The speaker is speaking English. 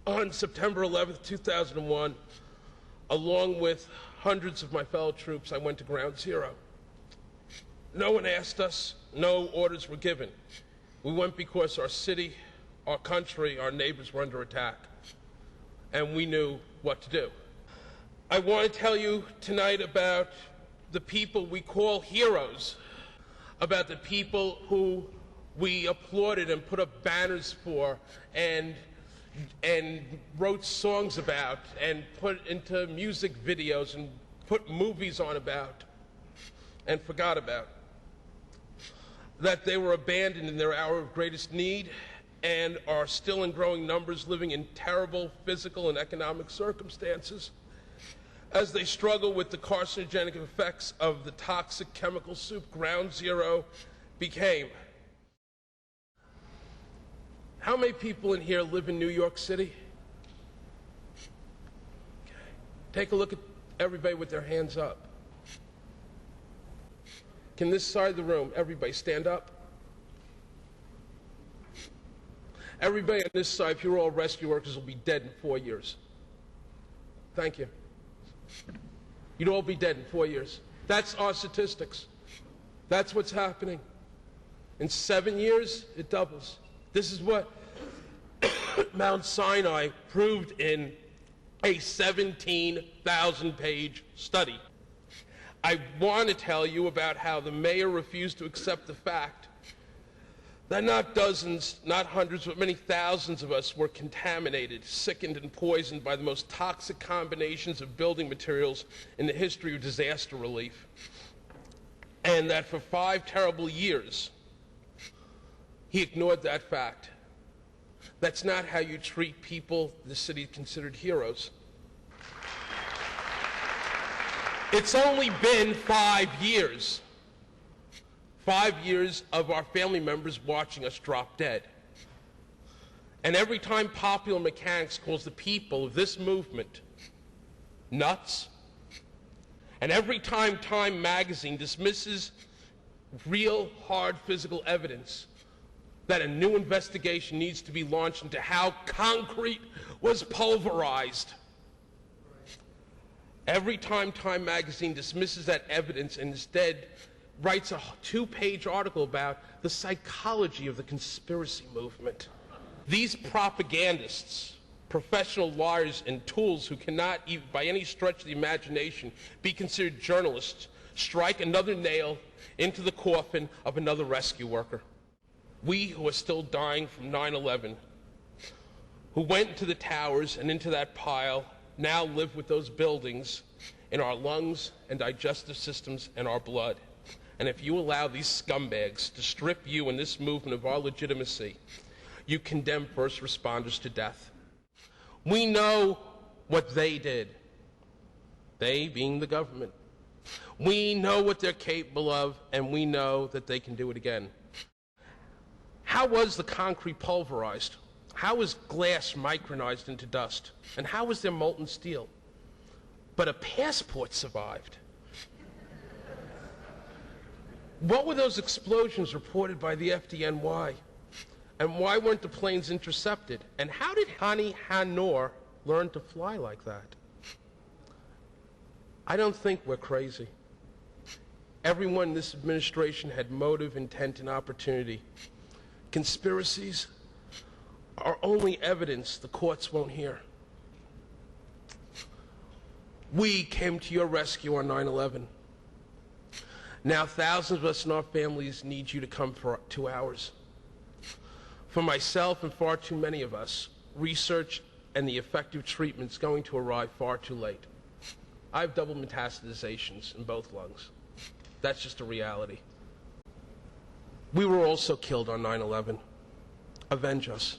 On September 11th, 2001, along with hundreds of my fellow troops, I went to Ground Zero. No one asked us, no orders were given. We went because our city, our country, our neighbors were under attack, and we knew what to do. I want to tell you tonight about the people we call heroes, about the people who we applauded and put up banners for and wrote songs about and put into music videos and put movies on about and forgot about. That they were abandoned in their hour of greatest need and are still in growing numbers living in terrible physical and economic circumstances as they struggle with the carcinogenic effects of the toxic chemical soup Ground Zero became. How many people in here live in New York City? Okay. Take a look at everybody with their hands up. Can this side of the room, everybody stand up? Everybody on this side, if you're all rescue workers, will be dead in 4 years. Thank you. You'd all be dead in 4 years. That's our statistics. That's what's happening. In 7 years, it doubles. This is what Mount Sinai proved in a 17,000-page study. I want to tell you about how the mayor refused to accept the fact that not dozens, not hundreds, but many thousands of us were contaminated, sickened, and poisoned by the most toxic combinations of building materials in the history of disaster relief. And that for 5 terrible years, he ignored that fact. That's not how you treat people the city considered heroes. It's only been 5 years. 5 years of our family members watching us drop dead. And every time Popular Mechanics calls the people of this movement nuts, and every time Time magazine dismisses real, hard physical evidence that a new investigation needs to be launched into how concrete was pulverized, every time Time magazine dismisses that evidence and instead writes a 2-page article about the psychology of the conspiracy movement. These propagandists, professional liars and tools who cannot, even by any stretch of the imagination, be considered journalists, strike another nail into the coffin of another rescue worker. We who are still dying from 9/11, who went into the towers and into that pile, now live with those buildings in our lungs and digestive systems and our blood. And if you allow these scumbags to strip you and this movement of our legitimacy, you condemn first responders to death. We know what they did, they being the government. We know what they're capable of, and we know that they can do it again. How was the concrete pulverized? How was glass micronized into dust? And how was there molten steel? But a passport survived. What were those explosions reported by the FDNY? And why weren't the planes intercepted? And how did Hani Hanor learn to fly like that? I don't think we're crazy. Everyone in this administration had motive, intent, and opportunity. Conspiracies are only evidence the courts won't hear. We came to your rescue on 9/11. Now thousands of us and our families need you to come for 2 hours. For myself and far too many of us, research and the effective treatment is going to arrive far too late. I have double metastasizations in both lungs. That's just a reality. We were also killed on 9/11. Avenge us.